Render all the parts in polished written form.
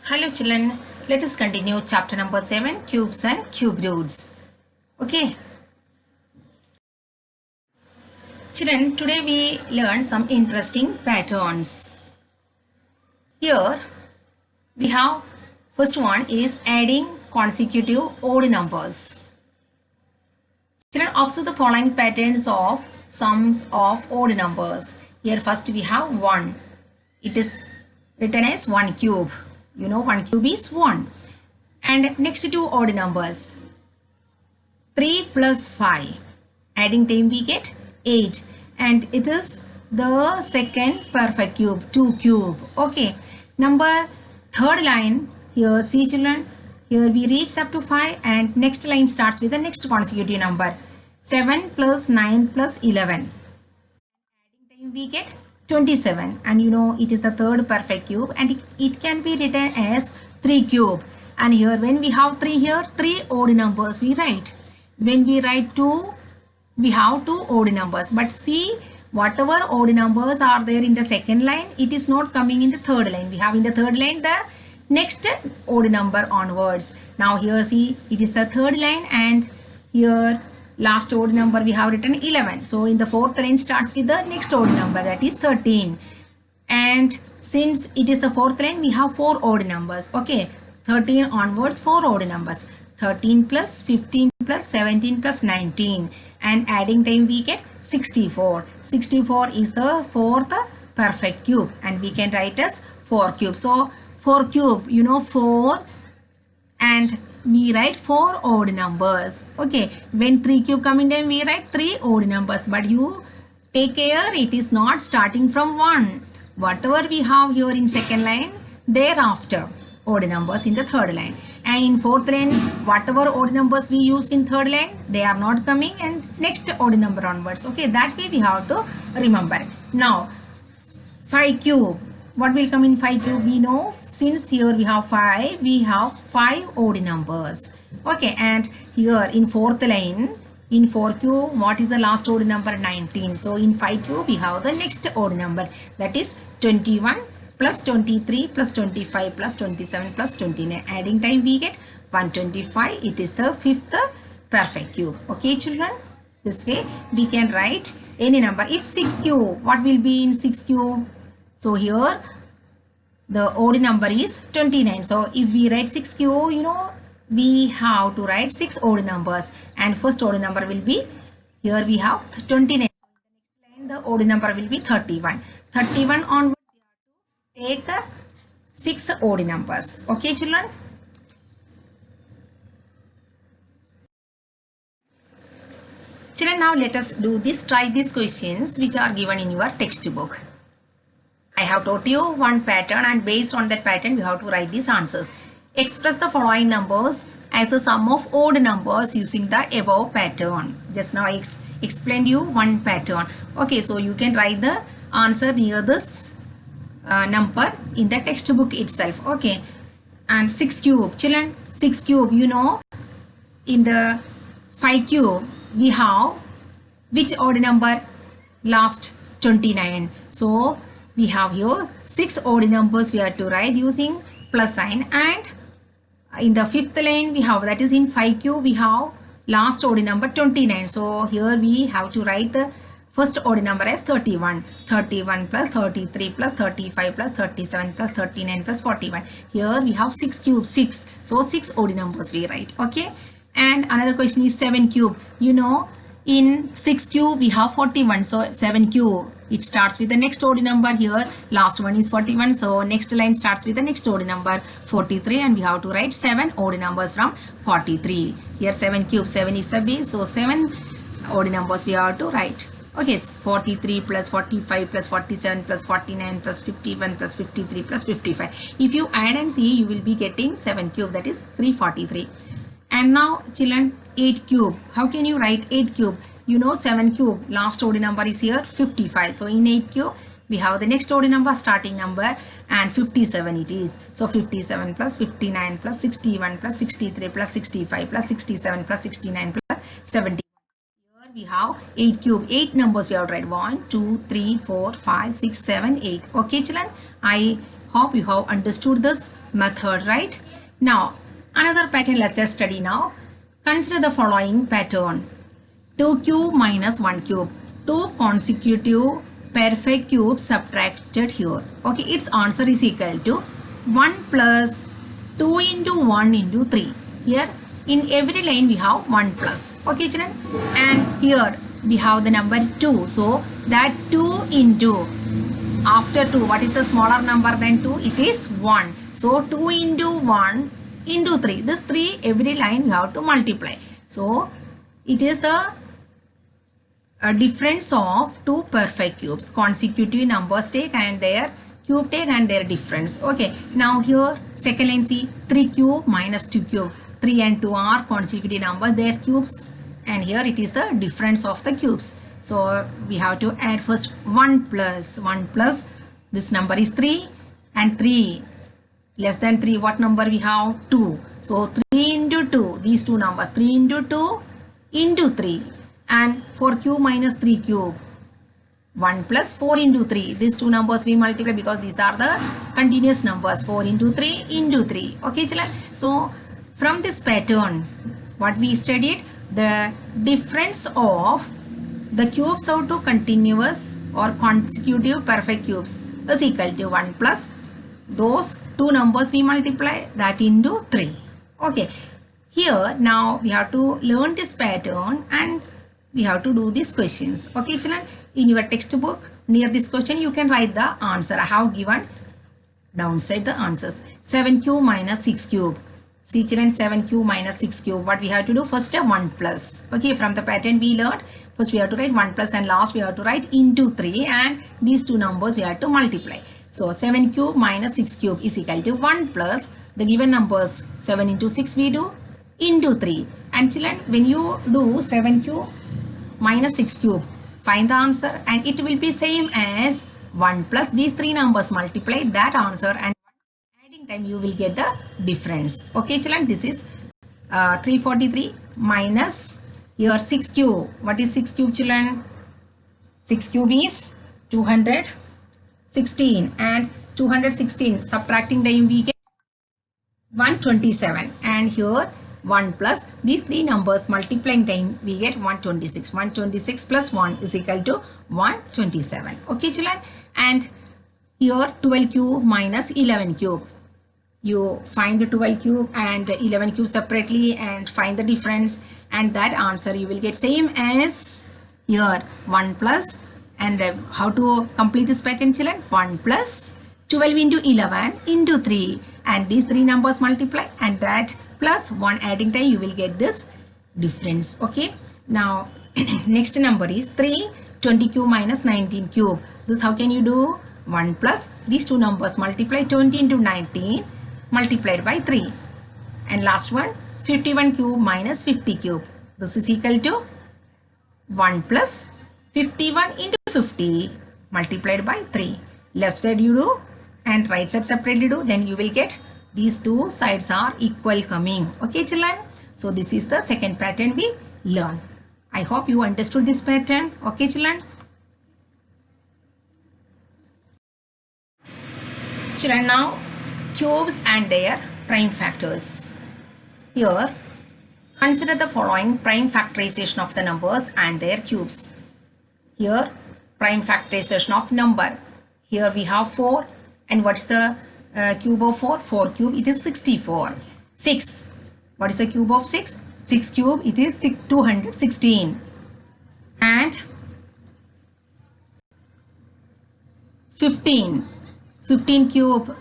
Hello children, let us continue chapter number 7, cubes and cube roots. Okay. Children, today we learn some interesting patterns. Here we have first one is adding consecutive odd numbers. Children, observe the following patterns of sums of odd numbers. Here first we have 1. It is written as 1 cube. You know 1 cube is 1. And next two odd numbers. 3 plus 5. Adding time we get 8. And it is the second perfect cube, 2 cube. Okay. Number third line here, see children, here we reached up to 5 and next line starts with the next consecutive number. 7 plus 9 plus 11. Adding time we get 27, and you know it is the third perfect cube and it can be written as 3 cube. And here when we have 3 here, 3 odd numbers we write. When we write 2, we have 2 odd numbers. But see, whatever odd numbers are there in the second line, it is not coming in the third line. We have in the third line the next odd number onwards. Now here see, it is the third line and here last odd number we have written 11. So in the fourth line starts with the next odd number, that is 13. And since it is the fourth line, we have 4 odd numbers. Okay, 13 onwards 4 odd numbers. 13 plus 15 plus 17 plus 19. And adding time we get 64. 64 is the fourth perfect cube and we can write as 4 cube. So 4 cube, you know 4 and we write 4 odd numbers. Okay, when 3 cube coming down we write 3 odd numbers, but you take care, it is not starting from 1. Whatever we have here in second line, thereafter odd numbers in the third line, and in fourth line whatever odd numbers we used in third line, they are not coming, and next odd number onwards. Okay, that way we have to remember. Now 5 cube, what will come in 5 cube? We know since here we have 5, we have 5 odd numbers. Okay, and here in fourth line, in 4 cube, what is the last odd number? 19. So in 5 cube, we have the next odd number, that is 21 plus 23 plus 25 plus 27 plus 29. Adding time we get 125. It is the fifth perfect cube. Okay children, this way we can write any number. If 6 cube, what will be in 6 cube? So here the odd number is 29. So if we write 6 cube, you know, we have to write 6 odd numbers, and first odd number will be, here we have 29. In the next line the odd number will be 31. 31 onwards we have to take 6 odd numbers. Okay children. Children, now let us do this. Try these questions which are given in your textbook. I have taught you one pattern and based on that pattern you have to write these answers. Express the following numbers as the sum of odd numbers using the above pattern. Just now I explained you one pattern. Okay, so you can write the answer near this number in the textbook itself. Okay, and 6 cube, children, 6 cube, you know, in the 5 cube we have which odd number? Last 29. So we have here 6 odd numbers we have to write using plus sign, and in the fifth line we have, that is in 5 cube, we have last odd number 29. So here we have to write the first odd number as 31. 31 plus 33 plus 35 plus 37 plus 39 plus 41. Here we have 6 cube, 6. So 6 odd numbers we write. Okay. And another question is 7 cube. You know, in 6 cube we have 41. So 7 cube, it starts with the next odd number. Here last one is 41. So next line starts with the next odd number 43, and we have to write 7 odd numbers from 43. Here 7 cube, 7 is the base. So 7 odd numbers we have to write. Okay, 43 plus 45 plus 47 plus 49 plus 51 plus 53 plus 55. If you add and see, you will be getting 7 cube, that is 343. And now children, 8 cube. How can you write 8 cube? You know 7 cube, last odd number is here 55. So in 8 cube we have the next odd number, starting number, and 57 it is. So 57 plus 59 plus 61 plus 63 plus 65 plus 67 plus 69 plus 70. Here we have 8 cube, 8 numbers we have to write. 1, 2, 3, 4, 5, 6, 7, 8. Okay children, I Hope you have understood this method, right? Now, another pattern let us study now. Consider the following pattern. 2 cube minus 1 cube. 2 consecutive perfect cubes subtracted here. Okay, its answer is equal to 1 plus 2 into 1 into 3. Here, in every line we have 1 plus. Okay, children? And here we have the number 2. So, that 2 into, after 2, what is the smaller number than 2? It is 1. So, 2 into 1 into 3. This 3, every line we have to multiply. So, it is the difference of two perfect cubes. Consecutive numbers take and their cube take and their difference. Okay. Now, here, second line, see, 3 cube minus 2 cube. 3 and 2 are consecutive numbers, their cubes. And here it is the difference of the cubes. So, we have to add first 1 plus this number is 3 and 3 less than 3, what number we have? 2. So, 3 into 2, these two numbers, 3 into 2 into 3. And 4 cube minus 3 cube, 1 plus 4 into 3. These two numbers we multiply because these are the continuous numbers, 4 into 3 into 3. Okay, children? So, from this pattern, what we studied, the difference of the cubes of two continuous or consecutive perfect cubes is equal to 1 plus those two numbers we multiply that into 3. Okay. Here now we have to learn this pattern and we have to do these questions. Okay, children? In your textbook, near this question, you can write the answer. I have given downside the answers. 7 cube minus 6 cube. See, children, 7 cube minus 6 cube. What we have to do? First, 1 plus. Okay, from the pattern we learned, first we have to write 1 plus and last we have to write into 3 and these two numbers we have to multiply. So, 7 cube minus 6 cube is equal to 1 plus the given numbers 7 into 6 we do into 3. And children, when you do 7 cube minus 6 cube, find the answer and it will be same as 1 plus these three numbers multiply that answer and adding time you will get the difference. Okay, children, this is 343 minus your 6 cube. What is 6 cube, children? 6 cube is 216 and 216 subtracting time we get 127 and here 1 plus these three numbers multiplying time we get 126. 126 plus 1 is equal to 127. Okay, children? And here 12 cube minus 11 cube. You find the 12 cube and 11 cube separately and find the difference and that answer you will get same as here 1 plus and how to complete this pattern, children? 1 plus 12 into 11 into 3 and these three numbers multiply and that plus 1 adding time you will get this difference. Okay, now next number is 3 20 cube minus 19 cube. This how can you do? 1 plus these two numbers multiply 20 into 19 multiplied by 3 and last one 51 cube minus 50 cube. This is equal to 1 plus 51 into 50 multiplied by 3. Left side you do and right side separately do, then you will get these two sides are equal coming. Okay, children? So, this is the second pattern we learn. I hope you understood this pattern. Okay, children? Children, now cubes and their prime factors. Here, consider the following prime factorization of the numbers and their cubes. Here, prime factorization of number. Here we have 4 and what's the cube of 4? 4 cube, it is 64. 6. What is the cube of 6? 6 cube, it is 216. And 15. 15 cube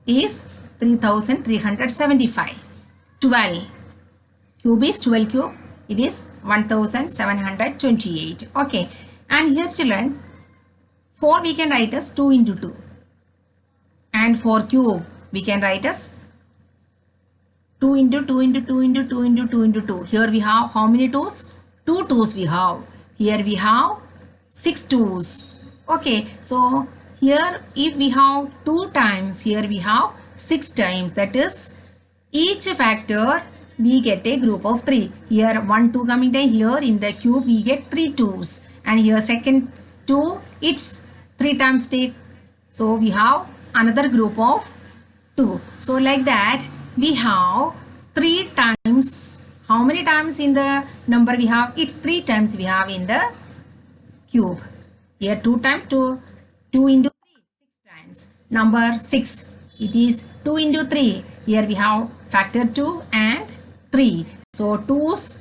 is 3375. 12. Cube is 12 cube, it is 1728. Okay. And here, children, 4 we can write as 2 into 2. And 4 cube we can write as 2 into 2 into 2 into 2 into 2 into 2. Here we have how many 2's? 2 2's we have. Here we have 6 2's. Okay. So, here if we have 2 times, here we have 6 times. That is, each factor we get a group of 3. Here 1 2 coming down. Here in the cube we get 3 2's. And here second 2, it's 3 times take. So, we have another group of 2. So like that we have 3 times. How many times in the number we have? It's 3 times we have in the cube. Here 2 times 2. 2 into 3, 6 times. Number 6. It is 2 into 3. Here we have factor 2 and 3. So 2's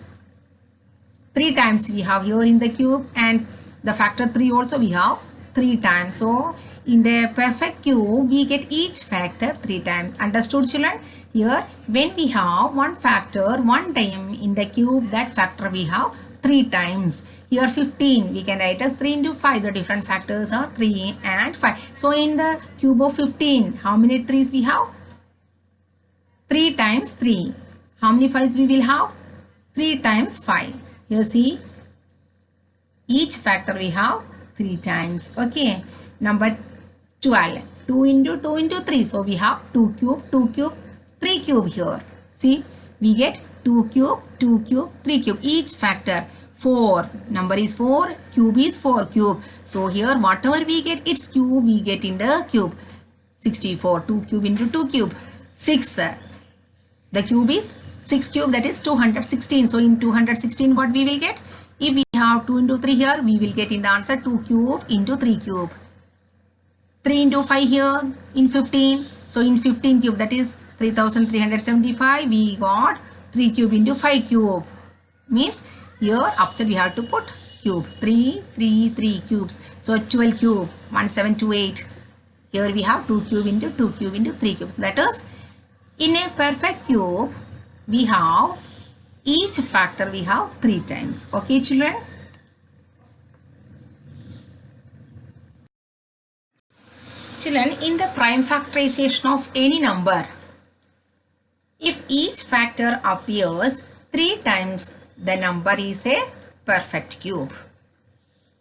3 times we have here in the cube, and the factor 3 also we have 3 times. So in the perfect cube we get each factor 3 times. Understood, children? Here when we have one factor one time in the cube, that factor we have 3 times. Here 15 we can write as 3 into 5. The different factors are 3 and 5. So in the cube of 15, how many 3's we have? 3 times 3. How many 5's we will have? 3 times 5. Here see, each factor we have 3 times. Okay. Number 12. 2 into 2 into 3. So we have 2 cube, 2 cube, 3 cube here. See, we get 2 cube, 2 cube, 3 cube. Each factor 4. Number is 4. Cube is 4 cube. So here whatever we get, its cube we get in the cube. 64. 2 cube into 2 cube. 6. The cube is 6 cube, that is 216. So in 216 what we will get? If we have 2 into 3 here, we will get in the answer 2 cube into 3 cube. 3 into 5 here in 15. So in 15 cube, that is 3375. We got 3 cube into 5 cube. Means here upside we have to put cube. 3, 3, 3 cubes. So 12 cube, 1728. Here we have 2 cube into 2 cube into 3 cubes. That is, in a perfect cube, we have each factor we have 3 times. Okay, children? Children, in the prime factorization of any number, if each factor appears 3 times, the number is a perfect cube.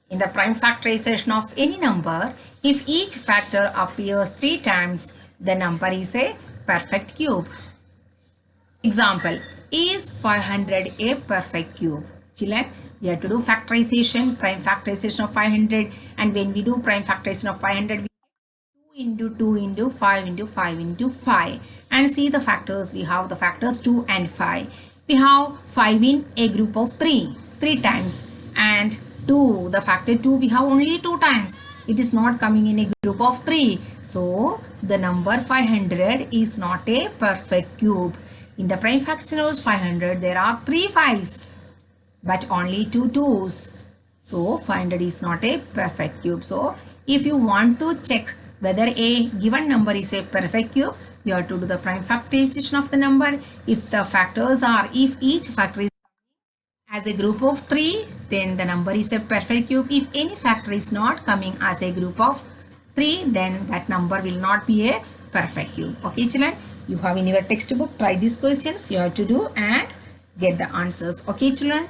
In the prime factorization of any number, if each factor appears 3 times, the number is a perfect cube. Example, is 500 a perfect cube? Children, we have to do factorization, prime factorization of 500, and when we do prime factorization of 500, we 2 into 2 into 5 into 5 into 5, and see the factors. We have the factors 2 and 5. We have 5 in a group of 3 times, and 2, the factor 2 we have only 2 times. It is not coming in a group of 3. So the number 500 is not a perfect cube. In the prime fraction of 500, there are 3 5's, but only 2 2's. So 500 is not a perfect cube. So if you want to check whether a given number is a perfect cube, you have to do the prime factorization of the number. If the factors are, if each factor is as a group of 3, then the number is a perfect cube. If any factor is not coming as a group of 3, then that number will not be a perfect cube. Okay, children? You have in your textbook, try these questions you have to do and get the answers. Okay, children?